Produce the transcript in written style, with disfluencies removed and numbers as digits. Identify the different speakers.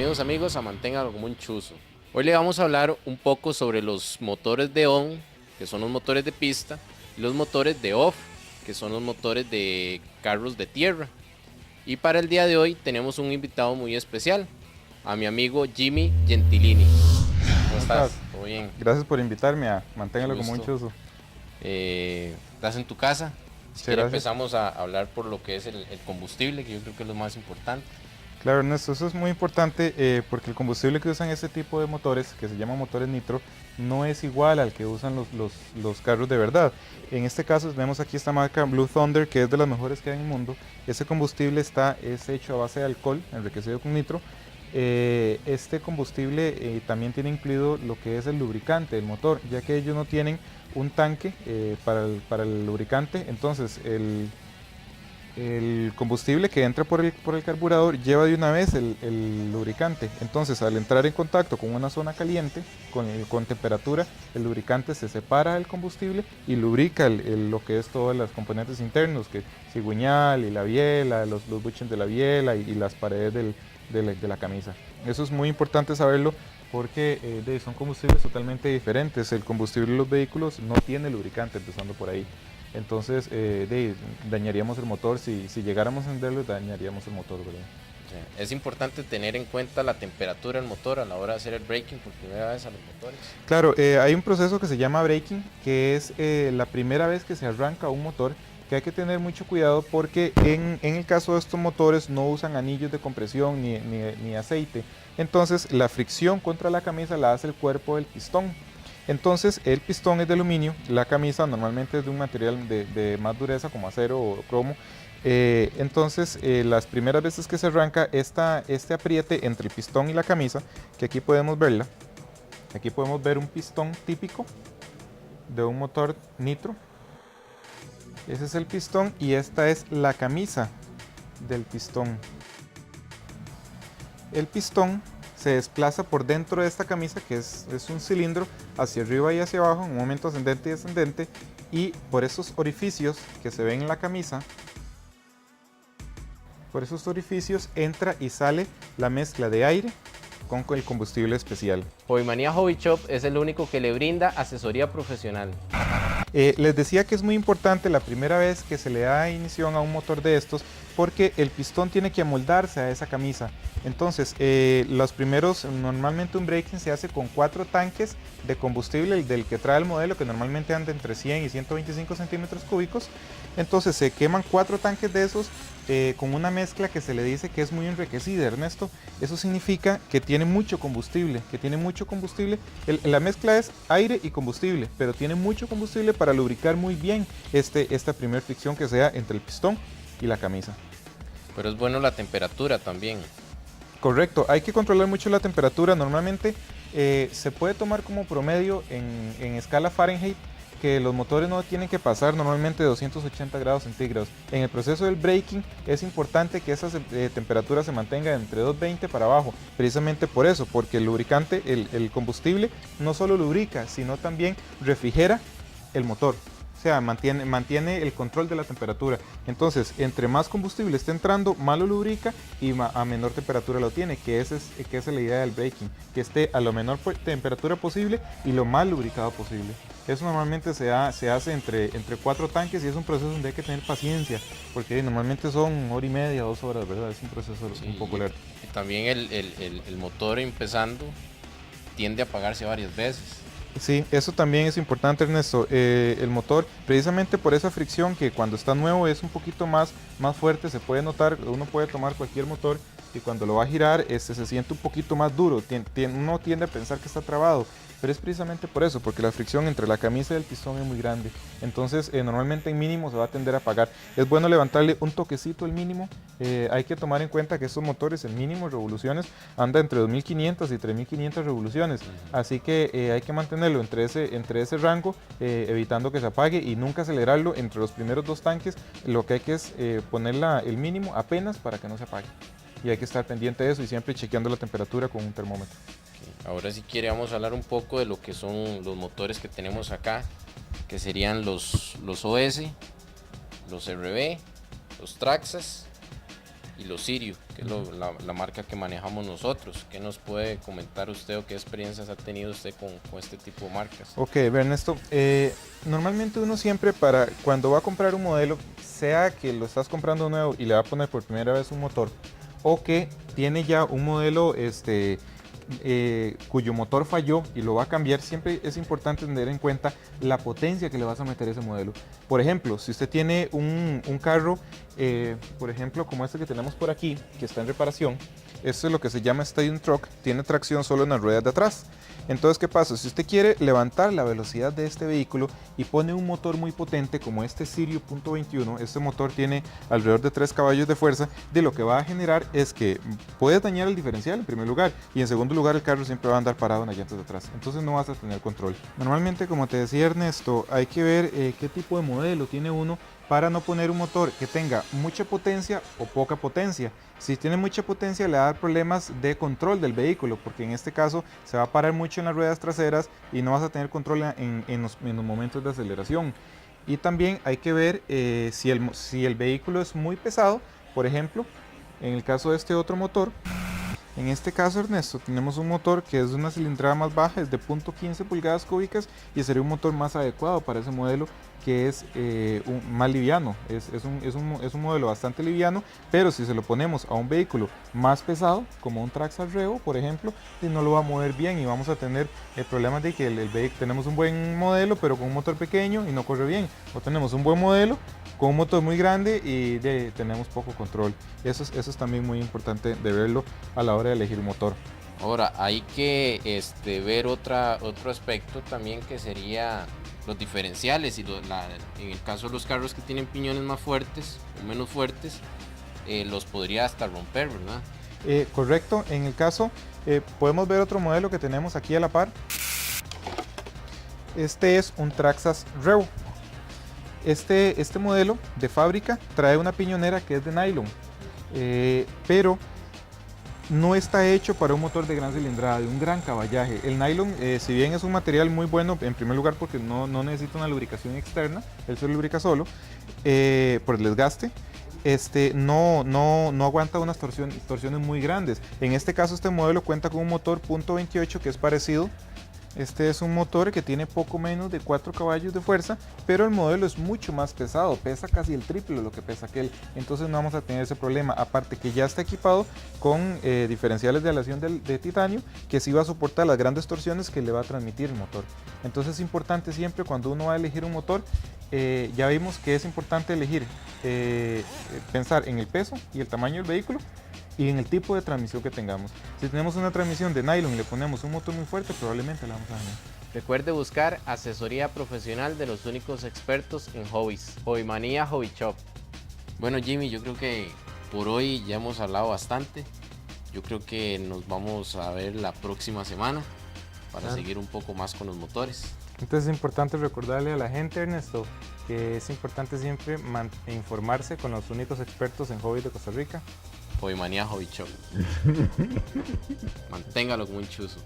Speaker 1: bienvenidos amigos a Manténgalo como un chuzo. Hoy le vamos a hablar un poco sobre los motores de on, que son los motores de pista, y los motores de off, que son los motores de carros de tierra. Y para el día de hoy tenemos un invitado muy especial, a mi amigo Jimmy Gentilini. ¿Cómo estás? ¿Todo bien?
Speaker 2: Gracias por invitarme a
Speaker 1: Mucho
Speaker 2: Manténgalo como un
Speaker 1: gusto.
Speaker 2: chuzo.
Speaker 1: ¿Estás en tu casa? Si quieres
Speaker 2: Gracias.
Speaker 1: empezamos a hablar por lo que es el combustible, que yo creo que es lo más importante.
Speaker 2: Claro, Ernesto, eso es muy importante porque el combustible que usan este tipo de motores, que se llaman motores nitro, no es igual al que usan los carros de verdad. En este caso tenemos aquí esta marca Blue Thunder, que es de las mejores que hay en el mundo. Ese combustible es hecho a base de alcohol, enriquecido con nitro. Este combustible también tiene incluido lo que es el lubricante del motor, ya que ellos no tienen un tanque para el lubricante. Entonces el combustible que entra por el carburador lleva de una vez el lubricante. Entonces al entrar en contacto con una zona caliente, con temperatura, el lubricante se separa del combustible y lubrica lo que es todas las componentes internos, que cigüeñal y la biela, los bushings de la biela y las paredes de la camisa. Eso es muy importante saberlo porque son combustibles totalmente diferentes. El combustible de los vehículos no tiene lubricante, empezando por ahí. Entonces dañaríamos el motor, si llegáramos a encenderlo dañaríamos el motor, ¿verdad?
Speaker 1: Es importante tener en cuenta la temperatura del motor a la hora de hacer el braking por primera vez a los motores.
Speaker 2: Claro, hay un proceso que se llama braking, que es la primera vez que se arranca un motor, que hay que tener mucho cuidado porque en el caso de estos motores no usan anillos de compresión ni aceite. Entonces la fricción contra la camisa la hace el cuerpo del pistón. Entonces el pistón es de aluminio, la camisa normalmente es de un material de más dureza como acero o cromo. Entonces las primeras veces que se arranca este apriete entre el pistón y la camisa, que aquí podemos verla, aquí podemos ver un pistón típico de un motor nitro. Ese es el pistón y esta es la camisa del pistón. El pistón se desplaza por dentro de esta camisa, que es un cilindro, hacia arriba y hacia abajo en un momento ascendente y descendente, y por esos orificios que se ven en la camisa, por esos orificios entra y sale la mezcla de aire con el combustible especial.
Speaker 1: Hobbymanía Hobby Shop es el único que le brinda asesoría profesional.
Speaker 2: Les decía que es muy importante la primera vez que se le da inicio a un motor de estos, porque el pistón tiene que amoldarse a esa camisa. Entonces los primeros, normalmente un braking se hace con 4 tanques de combustible, el del que trae el modelo, que normalmente anda entre 100 y 125 centímetros cúbicos. Entonces se queman 4 tanques de esos con una mezcla que se le dice que es muy enriquecida, Ernesto. Eso significa que tiene mucho combustible, la mezcla es aire y combustible, pero tiene mucho combustible para lubricar muy bien esta primera fricción que sea entre el pistón y la camisa.
Speaker 1: Pero es bueno la temperatura también.
Speaker 2: Correcto, hay que controlar mucho la temperatura. Normalmente se puede tomar como promedio en escala Fahrenheit que los motores no tienen que pasar normalmente de 280 grados centígrados. En el proceso del braking es importante que esa temperatura se mantenga entre 220 para abajo, precisamente por eso, porque el lubricante, el combustible, no solo lubrica, sino también refrigera el motor. O sea, mantiene el control de la temperatura. Entonces, entre más combustible esté entrando, más lo lubrica y a menor temperatura lo tiene, que esa es la idea del braking, que esté a la menor temperatura posible y lo más lubricado posible. Eso normalmente se hace entre 4 tanques y es un proceso donde hay que tener paciencia, porque normalmente son 1 hora y media, 2 horas, ¿verdad? Es un proceso un poco largo.
Speaker 1: Y también el motor empezando tiende a apagarse varias veces.
Speaker 2: Sí, eso también es importante, Ernesto. El motor, precisamente por esa fricción que cuando está nuevo es un poquito más fuerte, se puede notar. Uno puede tomar cualquier motor y cuando lo va a girar se siente un poquito más duro. Uno tiende a pensar que está trabado, pero es precisamente por eso, porque la fricción entre la camisa y el pistón es muy grande. Entonces normalmente en mínimo se va a tender a apagar. Es bueno levantarle un toquecito el mínimo. Hay que tomar en cuenta que estos motores, el mínimo de revoluciones anda entre 2500 y 3500 revoluciones, así que hay que mantenerlo entre ese rango, evitando que se apague y nunca acelerarlo entre los primeros 2 tanques. Lo que hay que es poner el mínimo apenas para que no se apague, y hay que estar pendiente de eso y siempre chequeando la temperatura con un termómetro.
Speaker 1: Ahora si quiere vamos a hablar un poco de lo que son los motores que tenemos acá, que serían los OS, los RB, los Traxxas y los Sirio, que es la marca que manejamos nosotros. ¿Qué nos puede comentar usted o qué experiencias ha tenido usted con este tipo de marcas?
Speaker 2: Ok, Ernesto, normalmente uno siempre cuando va a comprar un modelo, sea que lo estás comprando nuevo y le va a poner por primera vez un motor, o que tiene ya un modelo cuyo motor falló y lo va a cambiar, siempre es importante tener en cuenta la potencia que le vas a meter a ese modelo. Por ejemplo, si usted tiene un carro, por ejemplo, como este que tenemos por aquí, que está en reparación, esto es lo que se llama Stadium Truck, tiene tracción solo en las ruedas de atrás. Entonces, ¿qué pasa? Si usted quiere levantar la velocidad de este vehículo y pone un motor muy potente como este Sirio .21, este motor tiene alrededor de 3 caballos de fuerza, de lo que va a generar es que puede dañar el diferencial en primer lugar, y en segundo lugar el carro siempre va a andar parado en las llantas de atrás, entonces no vas a tener control. Normalmente, como te decía Ernesto, hay que ver qué tipo de modelo tiene uno para no poner un motor que tenga mucha potencia o poca potencia. Si tiene mucha potencia le va a dar problemas de control del vehículo, porque en este caso se va a parar mucho en las ruedas traseras y no vas a tener control en los momentos de aceleración. Y también hay que ver si el vehículo es muy pesado, por ejemplo, en el caso de este otro motor. En este caso, Ernesto, tenemos un motor que es de una cilindrada más baja, es de 0.15 pulgadas cúbicas y sería un motor más adecuado para ese modelo, que es más liviano. Es un modelo bastante liviano, pero si se lo ponemos a un vehículo más pesado, como un Traxxas Revo, por ejemplo, no lo va a mover bien y vamos a tener problemas de que el vehículo, tenemos un buen modelo, pero con un motor pequeño y no corre bien. O tenemos un buen modelo con un motor muy grande y tenemos poco control. Eso es también muy importante de verlo a la hora de elegir un motor.
Speaker 1: Ahora, hay que ver otro aspecto también, que sería los diferenciales. Y en el caso de los carros que tienen piñones más fuertes o menos fuertes, los podría hasta romper, ¿verdad?
Speaker 2: Correcto. En el caso, podemos ver otro modelo que tenemos aquí a la par. Este es un Traxxas Revo. Este modelo de fábrica trae una piñonera que es de nylon, pero no está hecho para un motor de gran cilindrada, de un gran caballaje. El nylon, si bien es un material muy bueno, en primer lugar porque no necesita una lubricación externa, él se lubrica solo, por el desgaste, no aguanta unas torsiones muy grandes. En este caso, este modelo cuenta con un motor .28 que es parecido. Este es un motor que tiene poco menos de 4 caballos de fuerza, pero el modelo es mucho más pesado, pesa casi el triple de lo que pesa aquel, entonces no vamos a tener ese problema, aparte que ya está equipado con diferenciales de aleación de titanio, que sí va a soportar las grandes torsiones que le va a transmitir el motor. Entonces es importante siempre cuando uno va a elegir un motor, ya vimos que es importante elegir, pensar en el peso y el tamaño del vehículo, y en el tipo de transmisión que tengamos. Si tenemos una transmisión de nylon y le ponemos un motor muy fuerte, probablemente la vamos a dañar.
Speaker 1: Recuerde buscar asesoría profesional de los únicos expertos en hobbies. Hobbymanía Hobby Shop. Bueno, Jimmy, yo creo que por hoy ya hemos hablado bastante. Yo creo que nos vamos a ver la próxima semana para seguir un poco más con los motores.
Speaker 2: Entonces es importante recordarle a la gente, Ernesto, que es importante siempre informarse con los únicos expertos en hobbies de Costa Rica.
Speaker 1: Hobbymanía Hobby Shop. Manténgalo como un chuzo.